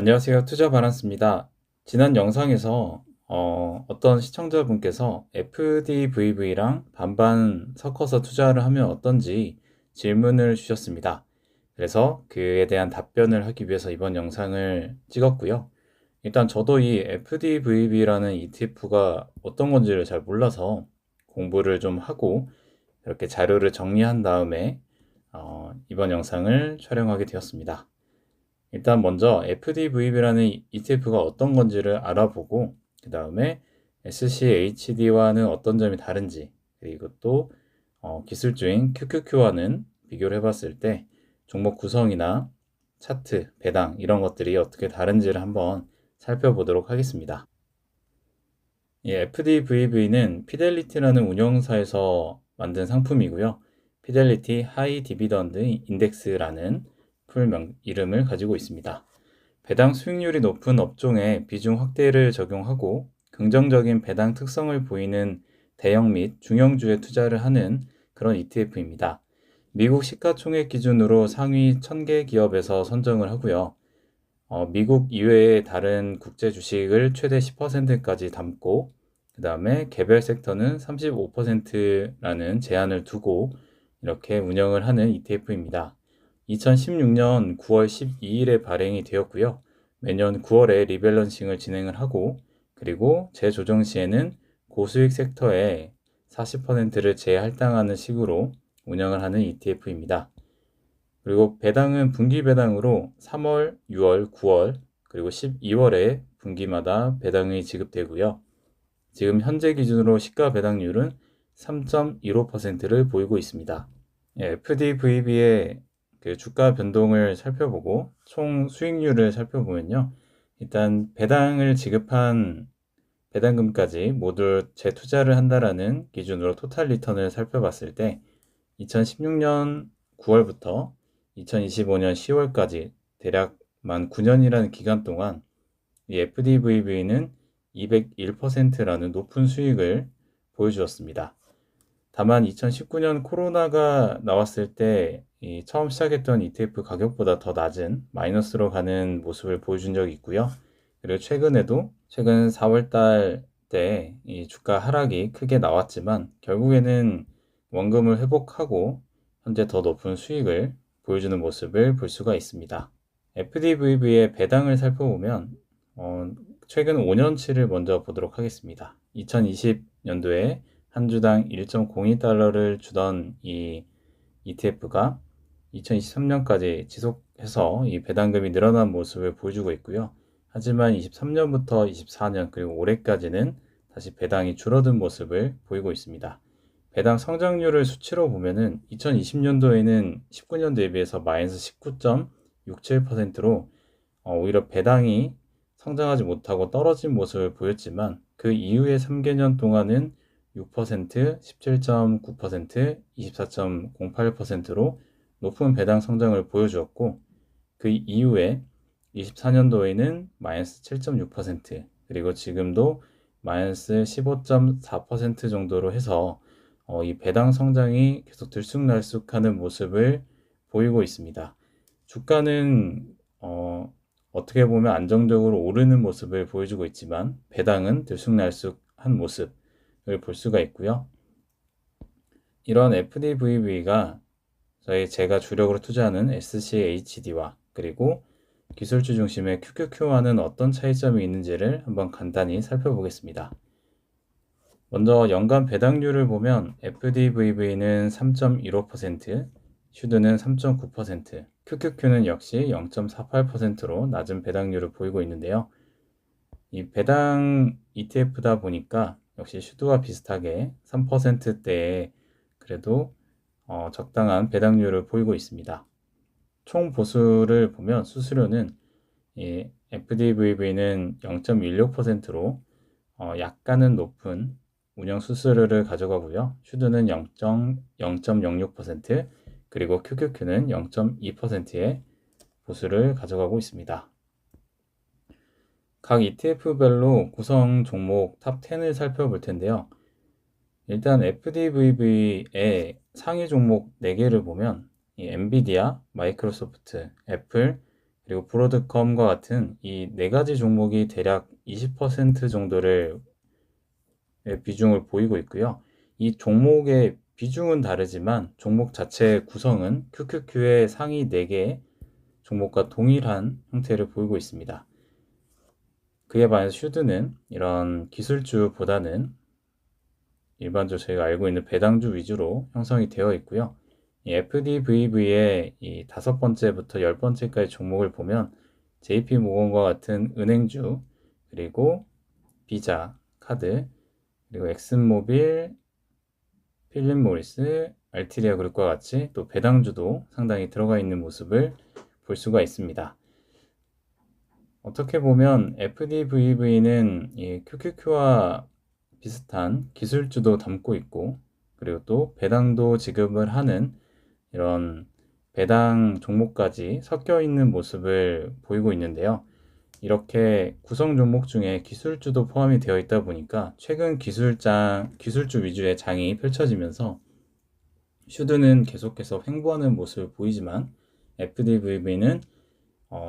안녕하세요. 투자 바란스입니다. 지난 영상에서 어떤 시청자분께서 FDVV랑 반반 섞어서 투자를 하면 어떤지 질문을 주셨습니다. 그래서 그에 대한 답변을 하기 위해서 이번 영상을 찍었고요. 일단 저도 이 FDVV라는 ETF가 어떤 건지를 잘 몰라서 공부를 좀 하고 이렇게 자료를 정리한 다음에 이번 영상을 촬영하게 되었습니다. 일단 먼저 FDVB라는 ETF가 어떤 건지를 알아보고 그 다음에 SCHD와는 어떤 점이 다른지, 그리고 또 기술주인 QQQ와는 비교를 해봤을 때 종목 구성이나 차트, 배당 이런 것들이 어떻게 다른지를 한번 살펴보도록 하겠습니다. 이 FDVB는 피델리티라는 운용사에서 만든 상품이고요. 피델리티 하이 디비던드 인덱스라는 풀명 이름을 가지고 있습니다. 배당 수익률이 높은 업종에 비중 확대를 적용하고 긍정적인 배당 특성을 보이는 대형 및 중형주에 투자를 하는 그런 ETF입니다. 미국 시가총액 기준으로 상위 1000개 기업에서 선정을 하고요. 미국 이외의 다른 국제 주식을 최대 10%까지 담고 그 다음에 개별 섹터는 35%라는 제한을 두고 이렇게 운영을 하는 ETF입니다. 2016년 9월 12일에 발행이 되었고요. 매년 9월에 리밸런싱을 진행을 하고 그리고 재조정 시에는 고수익 섹터에 40%를 재할당하는 식으로 운영을 하는 ETF입니다. 그리고 배당은 분기 배당으로 3월, 6월, 9월, 그리고 12월에 분기마다 배당이 지급되고요. 지금 현재 기준으로 시가 배당률은 3.15%를 보이고 있습니다. FDVB의 그 주가 변동을 살펴보고 총 수익률을 살펴보면요. 일단 배당을 지급한 배당금까지 모두 재투자를 한다라는 기준으로 토탈 리턴을 살펴봤을 때 2016년 9월부터 2025년 10월까지 대략 만 9년이라는 기간 동안 이 FDVB는 201%라는 높은 수익을 보여주었습니다. 다만 2019년 코로나가 나왔을 때 처음 시작했던 ETF 가격보다 더 낮은 마이너스로 가는 모습을 보여준 적이 있고요. 그리고 최근에도 최근 4월달 때 이 주가 하락이 크게 나왔지만 결국에는 원금을 회복하고 현재 더 높은 수익을 보여주는 모습을 볼 수가 있습니다. FDVB의 배당을 살펴보면 최근 5년치를 먼저 보도록 하겠습니다. 2020년도에 한 주당 1.02달러를 주던 이 ETF가 2023년까지 지속해서 이 배당금이 늘어난 모습을 보여주고 있고요. 하지만 23년부터 24년 그리고 올해까지는 다시 배당이 줄어든 모습을 보이고 있습니다. 배당 성장률을 수치로 보면은 2020년도에는 19년 대비해서 마이너스 19.67%로 오히려 배당이 성장하지 못하고 떨어진 모습을 보였지만 그 이후의 3개년 동안은 6%, 17.9%, 24.08%로 높은 배당 성장을 보여주었고 그 이후에 24년도에는 마이너스 7.6% 그리고 지금도 마이너스 15.4% 정도로 해서 이 배당 성장이 계속 들쑥날쑥하는 모습을 보이고 있습니다. 주가는 어떻게 보면 안정적으로 오르는 모습을 보여주고 있지만 배당은 들쑥날쑥한 모습을 볼 수가 있고요. 이런 FDVB가 제가 주력으로 투자하는 SCHD와 그리고 기술주 중심의 QQQ와는 어떤 차이점이 있는지를 한번 간단히 살펴보겠습니다. 먼저 연간 배당률을 보면 FDVB는 3.15%, 슈드는 3.9%, QQQ는 역시 0.48%로 낮은 배당률을 보이고 있는데요. 이 배당 ETF다 보니까 역시 슈드와 비슷하게 3%대에 그래도 적당한 배당률을 보이고 있습니다. 총 보수를 보면 수수료는 이 FDVB는 0.16%로 약간은 높은 운영 수수료를 가져가고요. 슈드는 0.06% 그리고 QQQ는 0.2%의 보수를 가져가고 있습니다. 각 ETF별로 구성 종목 탑 10을 살펴볼 텐데요. 일단 FDVB의 상위 종목 4개를 보면 이 엔비디아, 마이크로소프트, 애플, 그리고 브로드컴과 같은 이 네 가지 종목이 대략 20% 정도를 비중을 보이고 있고요. 이 종목의 비중은 다르지만 종목 자체의 구성은 QQQ의 상위 4개 종목과 동일한 형태를 보이고 있습니다. 그에 반해서 슈드는 이런 기술주보다는 일반적으로 저희가 알고 있는 배당주 위주로 형성이 되어 있고요. 이 FDVV의 이 5번째부터 10번째까지 종목을 보면 JP모건과 같은 은행주, 그리고 비자, 카드, 그리고 엑슨모빌, 필립모리스, 알티리아 그룹과 같이 또 배당주도 상당히 들어가 있는 모습을 볼 수가 있습니다. 어떻게 보면 FDVV는 이 QQQ와 비슷한 기술주도 담고 있고, 그리고 또 배당도 지급을 하는 이런 배당 종목까지 섞여 있는 모습을 보이고 있는데요. 이렇게 구성 종목 중에 기술주도 포함이 되어 있다 보니까 최근 기술주 위주의 장이 펼쳐지면서 슈드는 계속해서 횡보하는 모습을 보이지만 FDVV는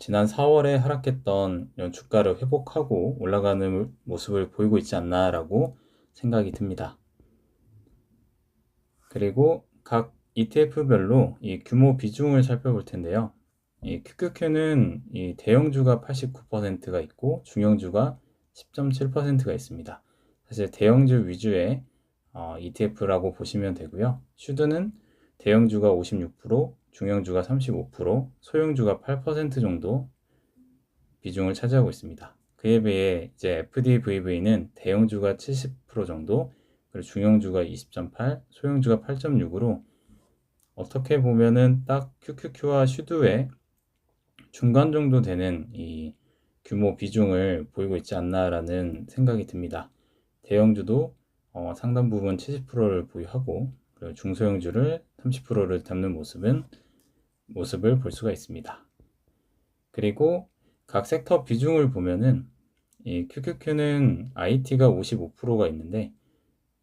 지난 4월에 하락했던 이런 주가를 회복하고 올라가는 모습을 보이고 있지 않나라고 생각이 듭니다. 그리고 각 ETF별로 이 규모 비중을 살펴볼 텐데요. 이 QQQ는 이 대형주가 89%가 있고 중형주가 10.7%가 있습니다. 사실 대형주 위주의 ETF라고 보시면 되고요. 슈드는 대형주가 56%, 중형주가 35%, 소형주가 8% 정도 비중을 차지하고 있습니다. 그에 비해 이제 FDVV는 대형주가 70% 정도, 그리고 중형주가 20.8, 소형주가 8.6으로 어떻게 보면은 딱 QQQ와 슈드의 중간 정도 되는 이 규모 비중을 보이고 있지 않나라는 생각이 듭니다. 대형주도 상당 부분 70%를 보유하고, 그리고 중소형주를 30%를 담는 모습을 볼 수가 있습니다. 그리고 각 섹터 비중을 보면은 이 QQQ는 IT가 55%가 있는데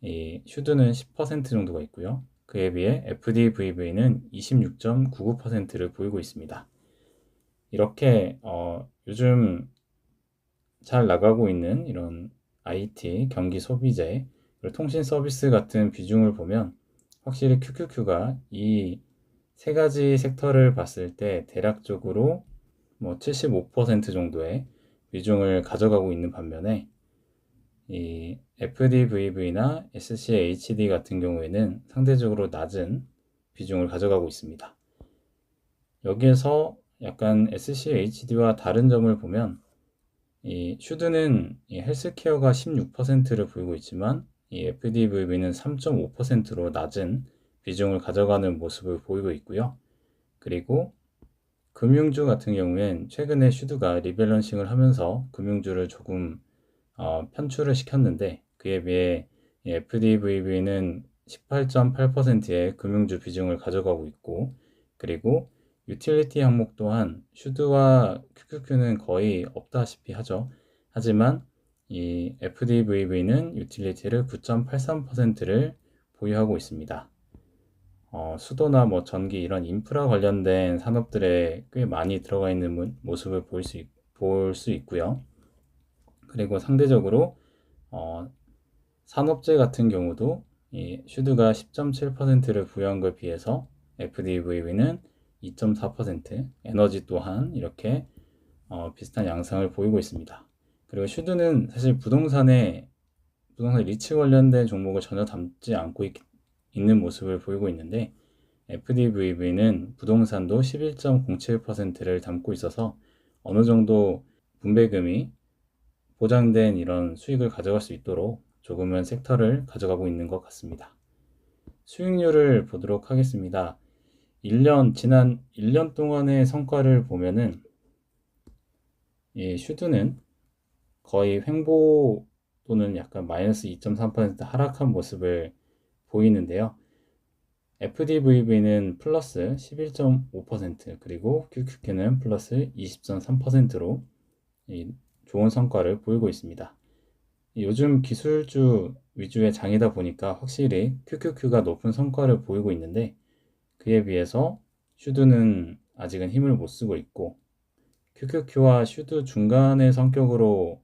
이 슈드는 10% 정도가 있고요. 그에 비해 FDVV는 26.99%를 보이고 있습니다. 이렇게 요즘 잘 나가고 있는 이런 IT, 경기 소비재, 그리고 통신 서비스 같은 비중을 보면 확실히 QQQ가 이 세 가지 섹터를 봤을 때 대략적으로 뭐 75% 정도의 비중을 가져가고 있는 반면에 이 FDVV나 SCHD 같은 경우에는 상대적으로 낮은 비중을 가져가고 있습니다. 여기에서 약간 SCHD와 다른 점을 보면 이 슈드는 이 헬스케어가 16%를 보이고 있지만 이 FDVV는 3.5%로 낮은 비중을 가져가는 모습을 보이고 있고요. 그리고 금융주 같은 경우엔 최근에 슈드가 리밸런싱을 하면서 금융주를 조금 편출을 시켰는데 그에 비해 FDVV는 18.8%의 금융주 비중을 가져가고 있고, 그리고 유틸리티 항목 또한 슈드와 QQQ는 거의 없다시피 하죠. 하지만 이 FDVV는 유틸리티를 9.83%를 보유하고 있습니다. 수도나 뭐 전기 이런 인프라 관련된 산업들에 꽤 많이 들어가 있는 모습을 볼 수 있고요. 그리고 상대적으로 산업재 같은 경우도 이 슈드가 10.7%를 부여한 것에 비해서 FDVV는 2.4%, 에너지 또한 이렇게 비슷한 양상을 보이고 있습니다. 그리고 슈드는 사실 부동산 리츠 관련된 종목을 전혀 담지 않고 있는 모습을 보이고 있는데 FDVV는 부동산도 11.07%를 담고 있어서 어느 정도 분배금이 보장된 이런 수익을 가져갈 수 있도록 조금은 섹터를 가져가고 있는 것 같습니다. 수익률을 보도록 하겠습니다. 지난 1년 동안의 성과를 보면은 이 슈드는 거의 횡보 또는 약간 마이너스 2.3% 하락한 모습을 보이는데요. FDVV는 플러스 11.5%, 그리고 QQQ는 플러스 20.3%로 좋은 성과를 보이고 있습니다. 요즘 기술주 위주의 장이다 보니까 확실히 QQQ가 높은 성과를 보이고 있는데 그에 비해서 슈드는 아직은 힘을 못 쓰고 있고, QQQ와 슈드 중간의 성격으로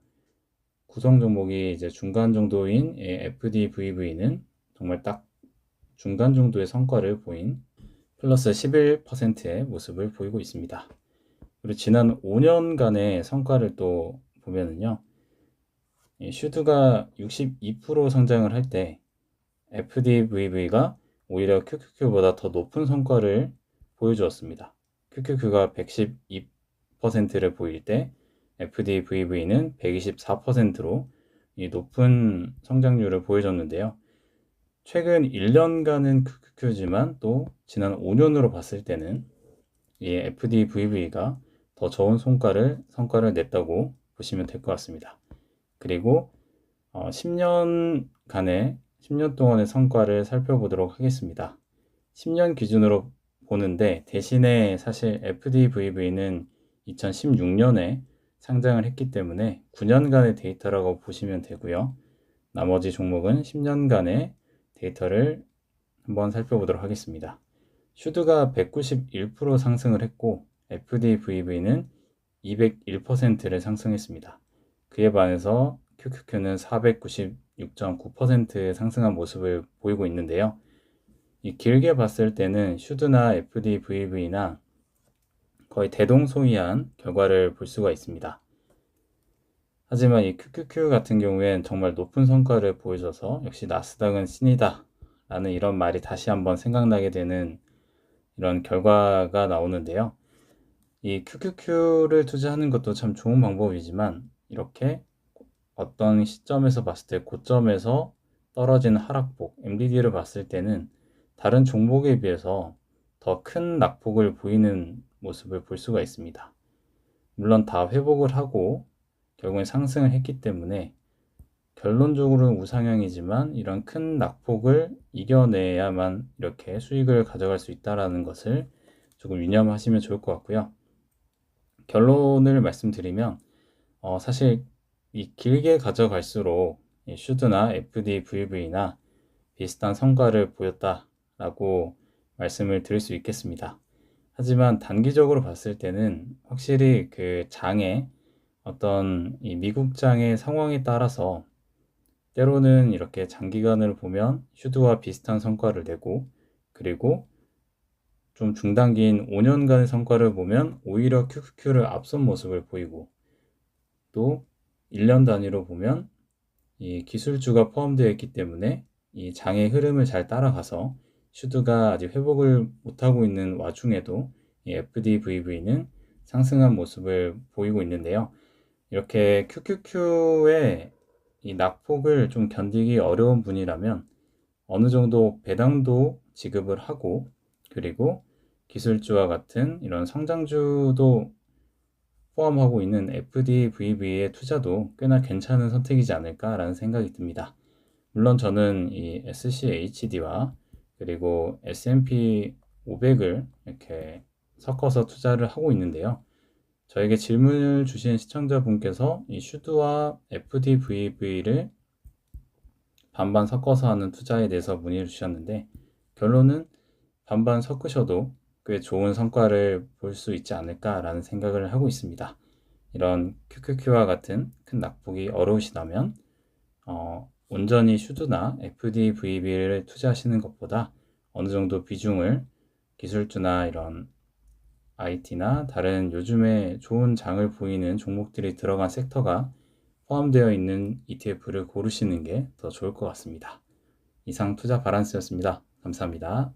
구성 종목이 이제 중간 정도인 FDVV는 정말 딱 중간 정도의 성과를 보인 플러스 11%의 모습을 보이고 있습니다. 그리고 지난 5년간의 성과를 또 보면은요, 슈드가 62% 성장을 할 때 FDVV가 오히려 QQQ보다 더 높은 성과를 보여주었습니다. QQQ가 112%를 보일 때 FDVV는 124%로 이 높은 성장률을 보여줬는데요. 최근 1년간은 QQQ지만 또 지난 5년으로 봤을 때는 이 FDVV가 더 좋은 성과를 냈다고 보시면 될 것 같습니다. 그리고 10년 동안의 성과를 살펴보도록 하겠습니다. 10년 기준으로 보는데 대신에 사실 FDVV는 2016년에 상장을 했기 때문에 9년간의 데이터라고 보시면 되고요. 나머지 종목은 10년간의 데이터를 한번 살펴보도록 하겠습니다. 슈드가 191% 상승을 했고 FDVV는 201%를 상승했습니다. 그에 반해서 QQQ는 496.9% 상승한 모습을 보이고 있는데요. 이 길게 봤을 때는 슈드나 FDVV나 거의 대동소이한 결과를 볼 수가 있습니다. 하지만 이 QQQ 같은 경우엔 정말 높은 성과를 보여줘서 역시 나스닥은 신이다 라는 이런 말이 다시 한번 생각나게 되는 이런 결과가 나오는데요. 이 QQQ를 투자하는 것도 참 좋은 방법이지만 이렇게 어떤 시점에서 봤을 때 고점에서 떨어진 하락폭, MDD를 봤을 때는 다른 종목에 비해서 더 큰 낙폭을 보이는 모습을 볼 수가 있습니다. 물론 다 회복을 하고 결국엔 상승을 했기 때문에 결론적으로는 우상향이지만 이런 큰 낙폭을 이겨내야만 이렇게 수익을 가져갈 수 있다는 것을 조금 유념하시면 좋을 것 같고요. 결론을 말씀드리면 사실 이 길게 가져갈수록 슈드나 FDVV나 비슷한 성과를 보였다라고 말씀을 드릴 수 있겠습니다. 하지만 단기적으로 봤을 때는 확실히 그 장의 어떤 이 미국장의 상황에 따라서 때로는 이렇게 장기간을 보면 슈드와 비슷한 성과를 내고 그리고 좀 중단기인 5년간의 성과를 보면 오히려 QQQ를 앞선 모습을 보이고 또 1년 단위로 보면 이 기술주가 포함되어 있기 때문에 이 장의 흐름을 잘 따라가서 슈드가 아직 회복을 못하고 있는 와중에도 이 FDVV는 상승한 모습을 보이고 있는데요. 이렇게 QQQ의 이 낙폭을 좀 견디기 어려운 분이라면 어느 정도 배당도 지급을 하고 그리고 기술주와 같은 이런 성장주도 포함하고 있는 FDVV의 투자도 꽤나 괜찮은 선택이지 않을까라는 생각이 듭니다. 물론 저는 이 SCHD와 그리고 S&P 500을 이렇게 섞어서 투자를 하고 있는데요. 저에게 질문을 주신 시청자분께서 이 슈드와 FDVV를 반반 섞어서 하는 투자에 대해서 문의를 주셨는데 결론은 반반 섞으셔도 꽤 좋은 성과를 볼 수 있지 않을까라는 생각을 하고 있습니다. 이런 QQQ와 같은 큰 낙폭이 어려우시다면 온전히 슈드나 FDVB를 투자하시는 것보다 어느 정도 비중을 기술주나 이런 IT나 다른 요즘에 좋은 장을 보이는 종목들이 들어간 섹터가 포함되어 있는 ETF를 고르시는 게 더 좋을 것 같습니다. 이상 투자 바란스였습니다. 감사합니다.